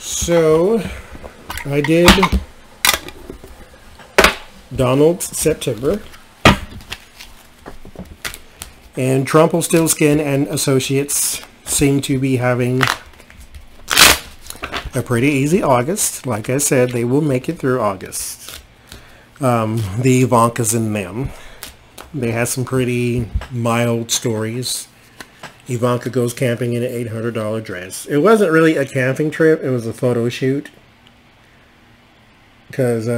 So I did Donald September and Trumpelstiltskin and Associates seem to be having a pretty easy August. Like I said, they will make it through August. The Ivankas and them. They had some pretty mild stories. Ivanka goes camping in an $800 dress. It wasn't really a camping trip. It was a photo shoot. Because,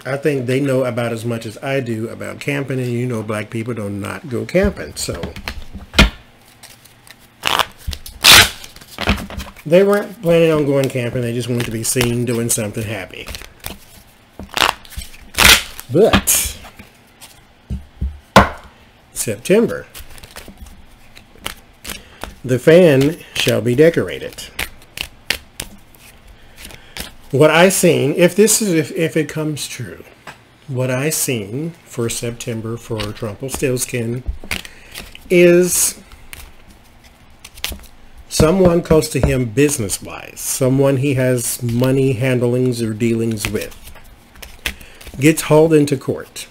I think they know about as much as I do about camping. And you know black people do not go camping. So, they weren't planning on going camping. They just wanted to be seen doing something happy. But September, the fan shall be decorated. What I seen, if it comes true, what I seen for September for Trumpelstiltskin is someone close to him business-wise, someone he has money handlings or dealings with, gets hauled into court.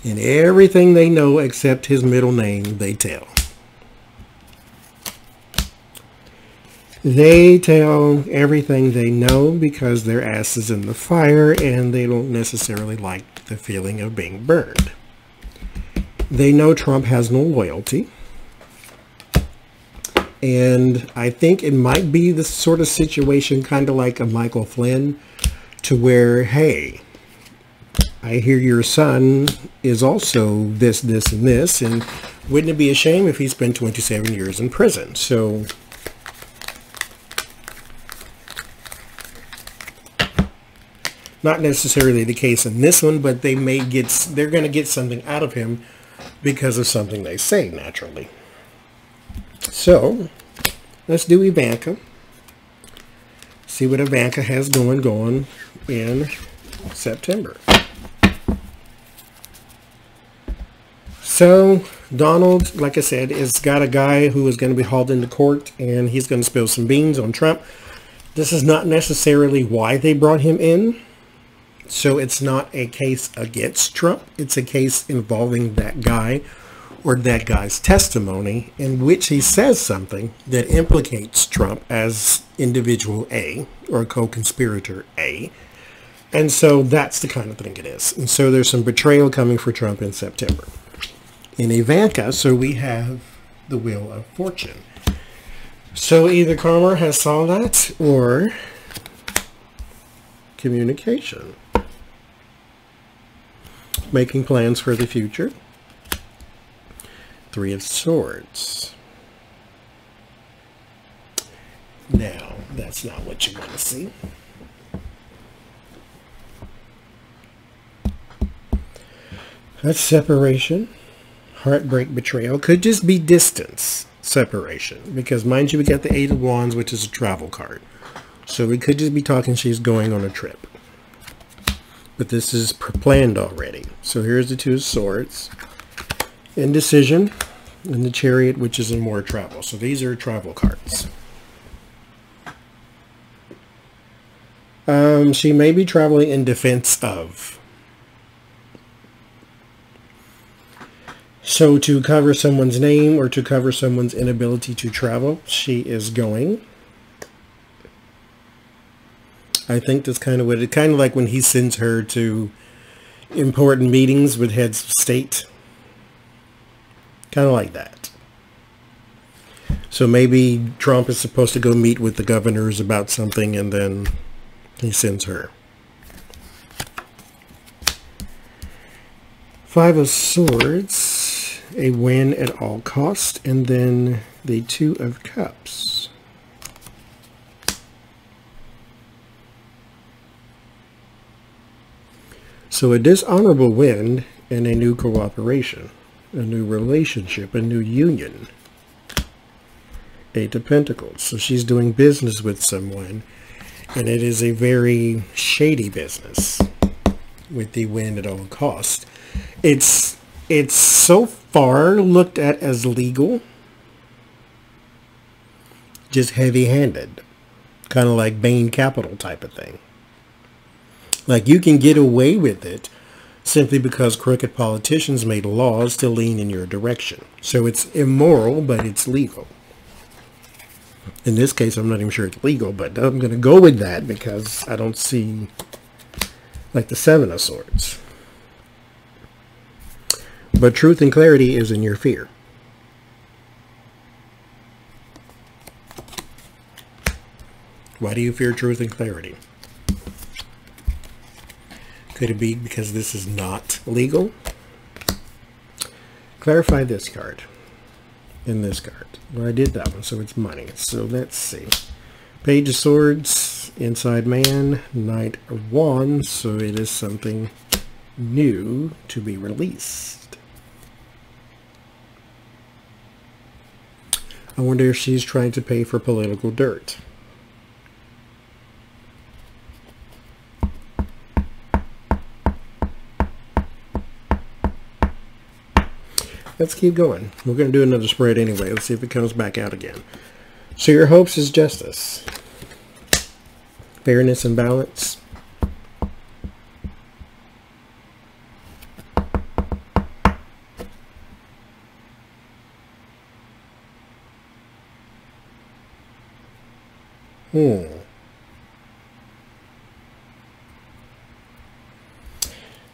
And everything they know except his middle name, they tell. They tell everything they know because their ass is in the fire and they don't necessarily like the feeling of being burned. They know Trump has no loyalty. And I think it might be the sort of situation kind of like a Michael Flynn, to where, hey, I hear your son is also this, this, and this, and wouldn't it be a shame if he spent 27 years in prison? So, not necessarily the case in this one, but they're going to get something out of him because of something they say, naturally. So, let's do Ivanka. See what Ivanka has going in September. So, Donald, like I said, has got a guy who is going to be hauled into court, and he's going to spill some beans on Trump. This is not necessarily why they brought him in. So, it's not a case against Trump. It's a case involving that guy or that guy's testimony in which he says something that implicates Trump as individual A or co-conspirator A. And so that's the kind of thing it is. And so there's some betrayal coming for Trump in September. In Ivanka, so we have the Wheel of Fortune. So either karma has saw that or communication. Making plans for the future. Three of Swords. Now, that's not what you want to see. That's separation. Heartbreak, betrayal. Could just be distance separation. Because mind you, we got the Eight of Wands, which is a travel card. So we could just be talking she's going on a trip. But this is planned already. So here's the Two of Swords. Indecision, and the Chariot, which is in more travel. So these are travel cards. She may be traveling in defense of. So to cover someone's name or to cover someone's inability to travel, she is going. I think that's kind of what it, kind of like when he sends her to important meetings with heads of state. Kind of like that. So maybe Trump is supposed to go meet with the governors about something and then he sends her. Five of Swords, a win at all cost, and then the Two of Cups. So a dishonorable win and a new cooperation. A new relationship, a new union. Eight of Pentacles. So she's doing business with someone, and it is a very shady business with the win at all cost. It's It's so far looked at as legal, just heavy-handed, kind of like Bain Capital type of thing. Like you can get away with it simply because crooked politicians made laws to lean in your direction. So it's immoral, but it's legal. In this case, I'm not even sure it's legal, but I'm going to go with that because I don't see like the Seven of Swords. But truth and clarity is in your fear. Why do you fear truth and clarity? Could it be because this is not legal? Clarify this card and this card. Well, I did that one, so it's money. So let's see. Page of Swords, Inside Man, Knight of Wands. So it is something new to be released. I wonder if she's trying to pay for political dirt. Let's keep going. We're going to do another spread anyway. Let's see if it comes back out again. So your hopes is justice, fairness and balance.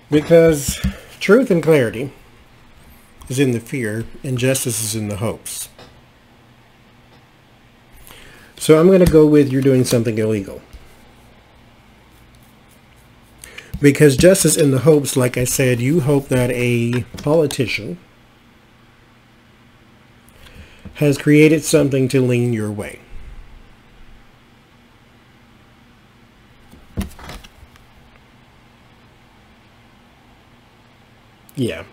Because truth and clarity is in the fear, and justice is in the hopes. So I'm going to go with you're doing something illegal. Because justice in the hopes, like I said, you hope that a politician has created something to lean your way. Yeah.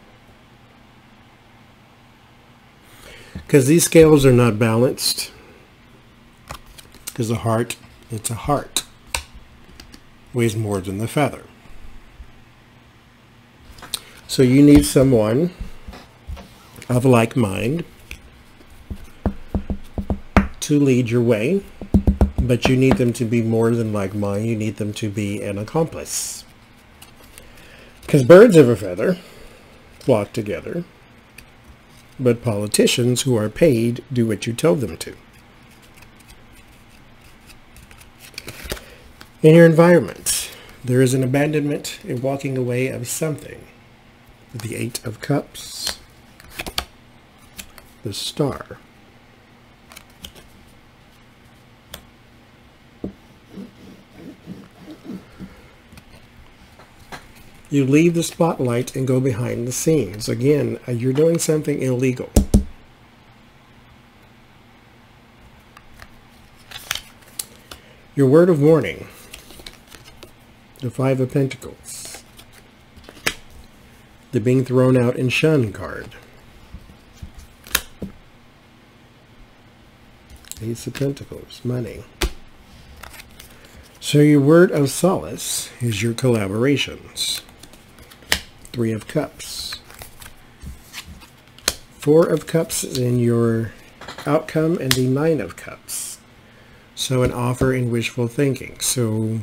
Because these scales are not balanced. Because the heart, it's a heart, weighs more than the feather. So you need someone of like mind to lead your way, but you need them to be more than like mind. You need them to be an accomplice. Because birds of a feather flock together, but politicians who are paid do what you tell them to. In your environment, there is an abandonment, a walking away of something. The Eight of Cups, the Star. You leave the spotlight and go behind the scenes. Again, you're doing something illegal. Your word of warning. The Five of Pentacles. The being thrown out and shunned card. Ace of Pentacles, money. So your word of solace is your collaborations. Three of Cups. Four of Cups is in your outcome, and the Nine of Cups. So an offer in wishful thinking. So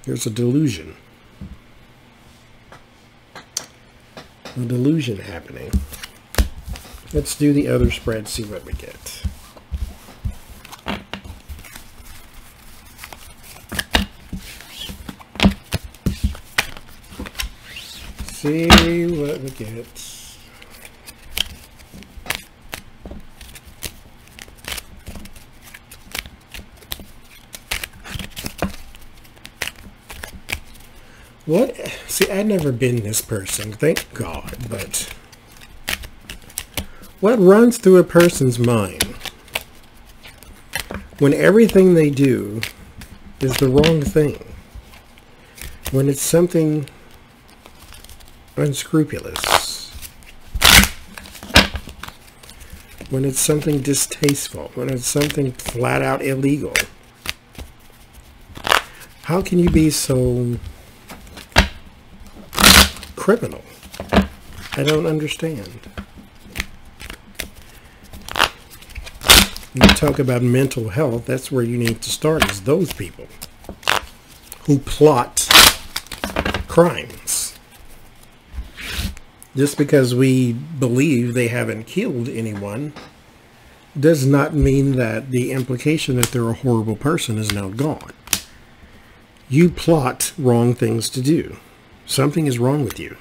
there's a delusion. A delusion happening. Let's do the other spread, see what we get. See what we get. What? See, I've never been this person, thank God, but what runs through a person's mind when everything they do is the wrong thing? When it's something unscrupulous, when it's something distasteful, when it's something flat out illegal. How can you be so criminal? I don't understand. You talk about mental health, that's where you need to start, is those people who plot crimes. Just because we believe they haven't killed anyone does not mean that the implication that they're a horrible person is now gone. You plot wrong things to do. Something is wrong with you.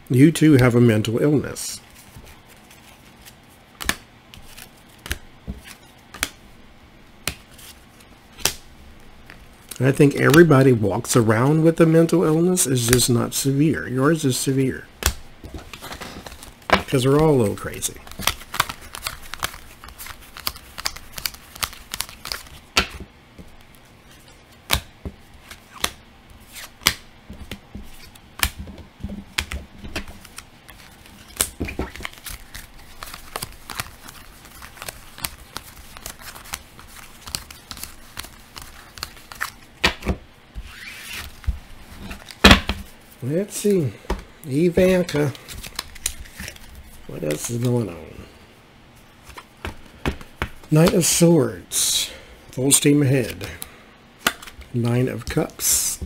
You too have a mental illness. I think everybody walks around with a mental illness. It's just not severe. Yours is severe. Because we're all a little crazy. Let's see. Ivanka. What else is going on? Knight of Swords. Full steam ahead. Nine of Cups.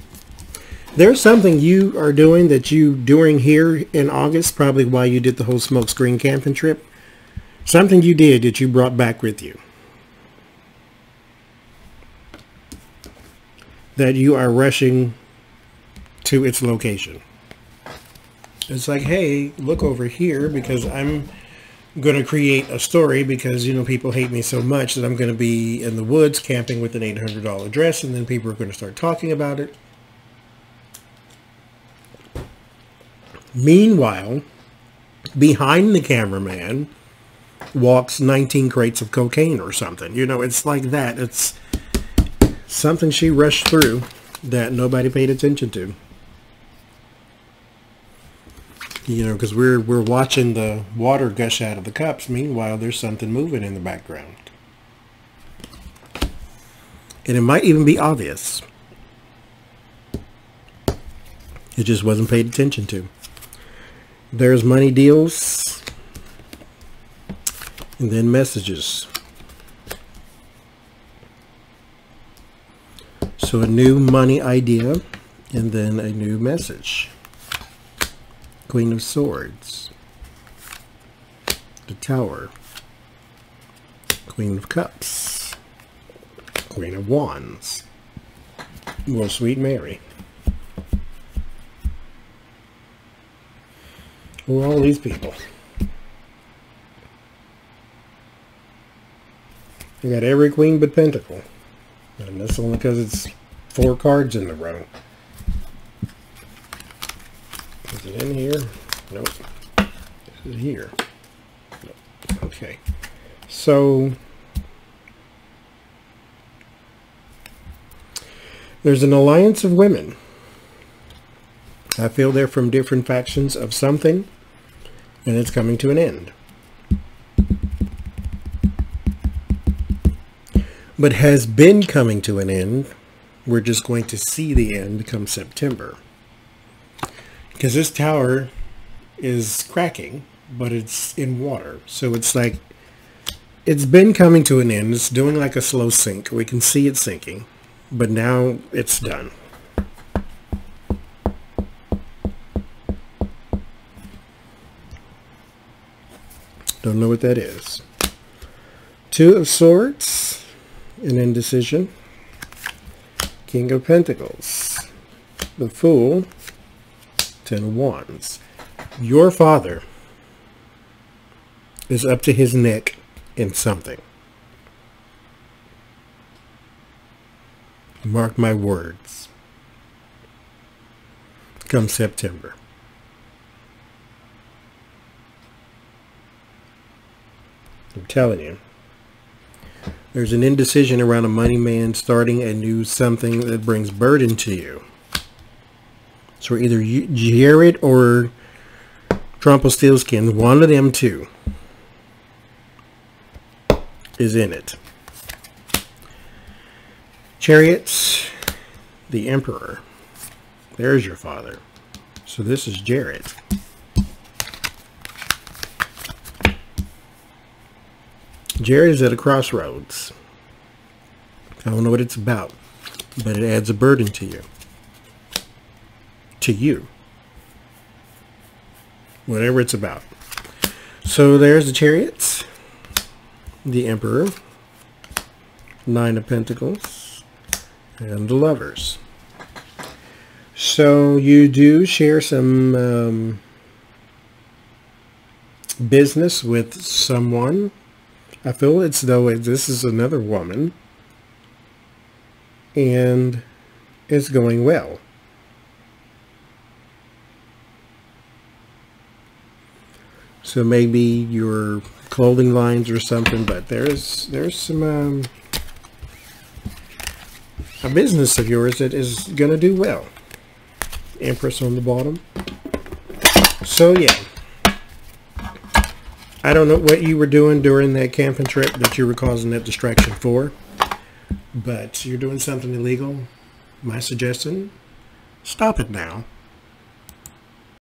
There's something you are doing that you doing here in August, probably while you did the whole smokescreen camping trip. Something you did that you brought back with you. That you are rushing to its location. It's like, hey, look over here, because I'm going to create a story, because, you know, people hate me so much that I'm going to be in the woods camping with an $800 dress, and then people are going to start talking about it. Meanwhile, behind the cameraman walks 19 crates of cocaine or something. You know, it's like that. It's something she rushed through that nobody paid attention to. You know, because we're watching the water gush out of the cups. Meanwhile, there's something moving in the background. And it might even be obvious. It just wasn't paid attention to. There's money deals. And then messages. So a new money idea. And then a new message. Queen of Swords, the Tower, Queen of Cups, Queen of Wands, well, Sweet Mary. Who are all these people? They got every queen but Pentacle, and that's only because it's 4 cards in the row. Is it in here? Nope. Is it here? Nope. Okay. So there's an alliance of women. I feel they're from different factions of something, and it's coming to an end. But has been coming to an end. We're just going to see the end come September. Because this tower is cracking, but it's in water. So it's like, it's been coming to an end. It's doing like a slow sink. We can see it sinking, but now it's done. Don't know what that is. 2 of Swords, an indecision. King of Pentacles, the Fool, 10 of Wands. Your father is up to his neck in something. Mark my words. Come September. I'm telling you. There's an indecision around a money man starting a new something that brings burden to you. So either Jared or Trumpelstiltskin, one of them two, is in it. Chariots, the Emperor. There's your father. So this is Jared. Jared is at a crossroads. I don't know what it's about, but it adds a burden to you. To you. Whatever it's about. So there's the Chariots, the Emperor, Nine of Pentacles, and the Lovers. So you do share some business with someone. I feel as though this is another woman, and it's going well. So maybe your clothing lines or something, but there's some a business of yours that is going to do well. Empress on the bottom. So yeah. I don't know what you were doing during that camping trip that you were causing that distraction for, but you're doing something illegal. My suggestion, stop it now.